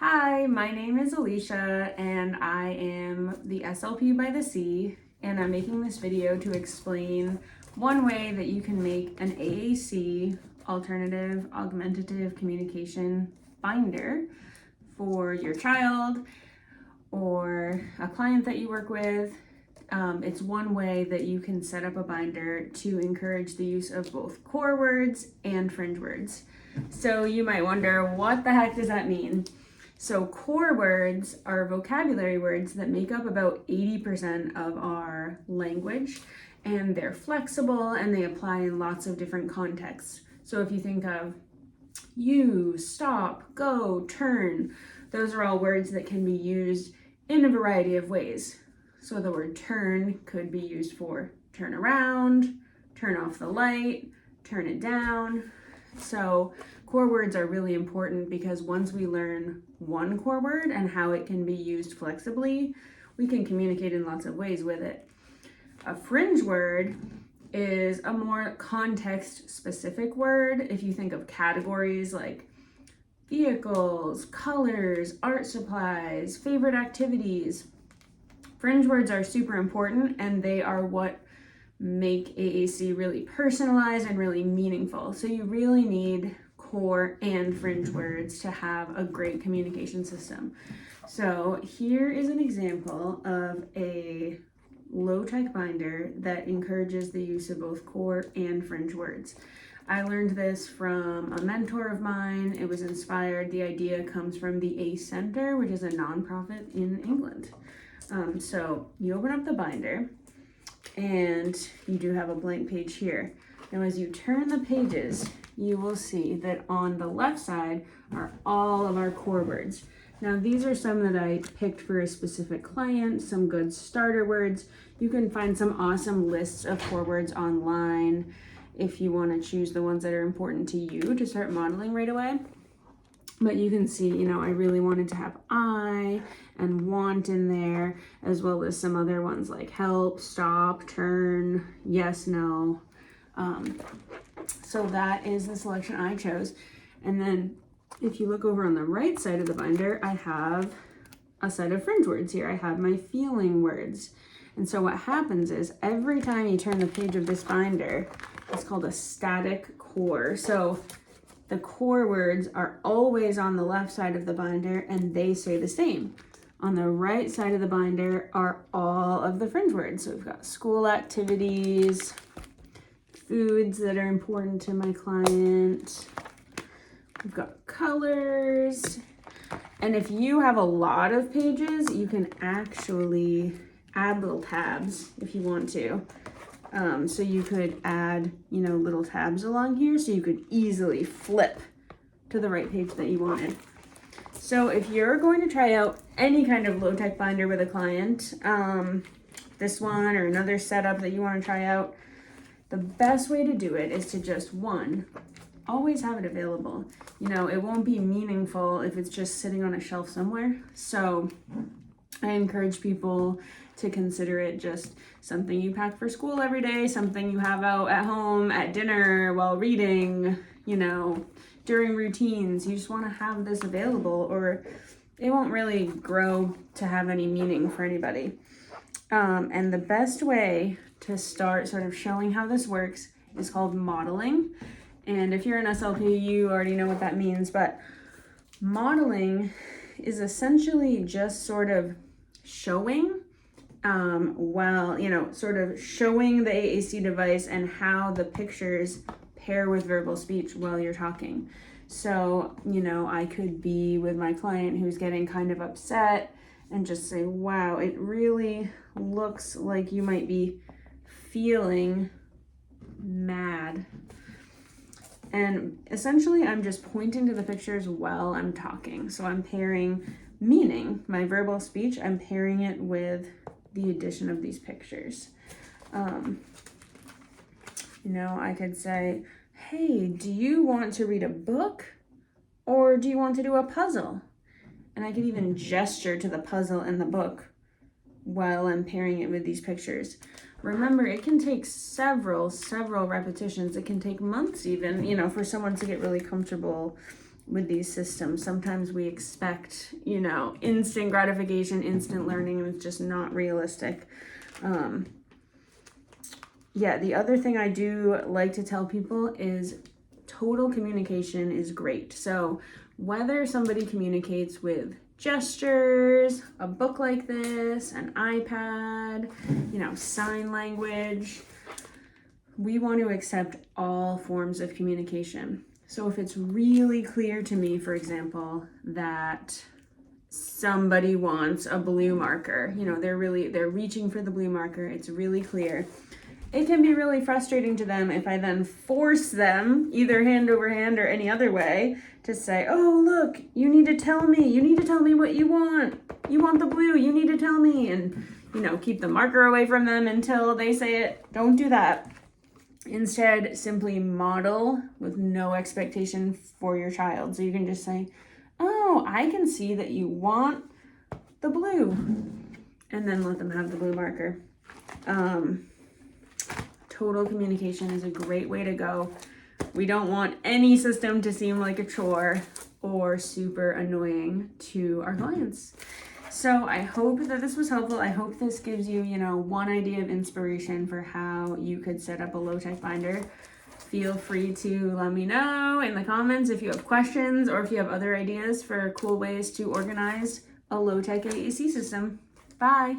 Hi, my name is Alicia and I am the SLP by the Sea, and I'm making this video to explain one way that you can make an AAC, alternative augmentative communication binder, for your child or a client that you work with. It's one way that you can set up a binder to encourage the use of both core words and fringe words. So you might wonder, what the heck does that mean? So core words are vocabulary words that make up about 80% of our language, and they're flexible and they apply in lots of different contexts. So if you think of you, stop, go, turn, those are all words that can be used in a variety of ways. So the word turn could be used for turn around, turn off the light, turn it down. So core words are really important because once we learn one core word and how it can be used flexibly, we can communicate in lots of ways with it. A fringe word is a more context-specific word. If you think of categories like vehicles, colors, art supplies, favorite activities, fringe words are super important, and they are what make AAC really personalized and really meaningful. So you really need core and fringe words to have a great communication system. So here is an example of a low-tech binder that encourages the use of both core and fringe words. I learned this from a mentor of mine. It was inspired. The idea comes from the AAC Center, which is a nonprofit in England. So you open up the binder and you do have a blank page here. Now as you turn the pages, you will see that on the left side are all of our core words. Now these are some that I picked for a specific client, some good starter words. You can find some awesome lists of core words online if you want to choose the ones that are important to you to start modeling right away. But you can see, I really wanted to have I and want in there, as well as some other ones like help, stop, turn, yes, no. So that is the selection I chose. And then if you look over on the right side of the binder, I have a set of fringe words here. I have my feeling words. And so what happens is every time you turn the page of this binder, it's called a static core. So the core words are always on the left side of the binder and they stay the same. On the right side of the binder are all of the fringe words. So we've got school activities, foods that are important to my client. We've got colors. And if you have a lot of pages, you can actually add little tabs if you want to. So you could add, little tabs along here so you could easily flip to the right page that you wanted. So if you're going to try out any kind of low-tech binder with a client, this one or another setup that you want to try out, the best way to do it is to just, one, always have it available. It won't be meaningful if it's just sitting on a shelf somewhere. So I encourage people to consider it just something you pack for school every day, something you have out at home, at dinner, while reading, during routines. You just want to have this available, or it won't really grow to have any meaning for anybody. And the best way to start sort of showing how this works is called modeling. And if you're an SLP, you already know what that means, but modeling is essentially just sort of showing, sort of showing the AAC device and how the pictures pair with verbal speech while you're talking. So, I could be with my client who's getting kind of upset and just say, wow, it really looks like you might be feeling mad. And essentially, I'm just pointing to the pictures while I'm talking. So I'm pairing meaning, my verbal speech, I'm pairing it with the addition of these pictures. I could say, hey, do you want to read a book or do you want to do a puzzle? And I could even gesture to the puzzle and the book while I'm pairing it with these pictures. Remember, it can take several repetitions. It can take months even, for someone to get really comfortable with these systems. Sometimes we expect, you know, instant gratification, instant learning, and it's just not realistic. Yeah, the other thing I do like to tell people is total communication is great. So whether somebody communicates with gestures, a book like this, an iPad, you know, sign language, we want to accept all forms of communication. So if it's really clear to me, for example, that somebody wants a blue marker, you know, they're reaching for the blue marker, it's really clear. It can be really frustrating to them if I then force them, either hand over hand or any other way, to say, oh, look, you need to tell me what you want. You want the blue, you need to tell me. And, you know, keep the marker away from them until they say it. Don't do that. Instead, simply model with no expectation for your child. So you can just say, oh, I can see that you want the blue. And then let them have the blue marker. Total communication is a great way to go. We don't want any system to seem like a chore or super annoying to our clients. So I hope that this was helpful. I hope this gives you, you know, one idea of inspiration for how you could set up a low-tech binder. Feel free to let me know in the comments if you have questions or if you have other ideas for cool ways to organize a low-tech AAC system. Bye.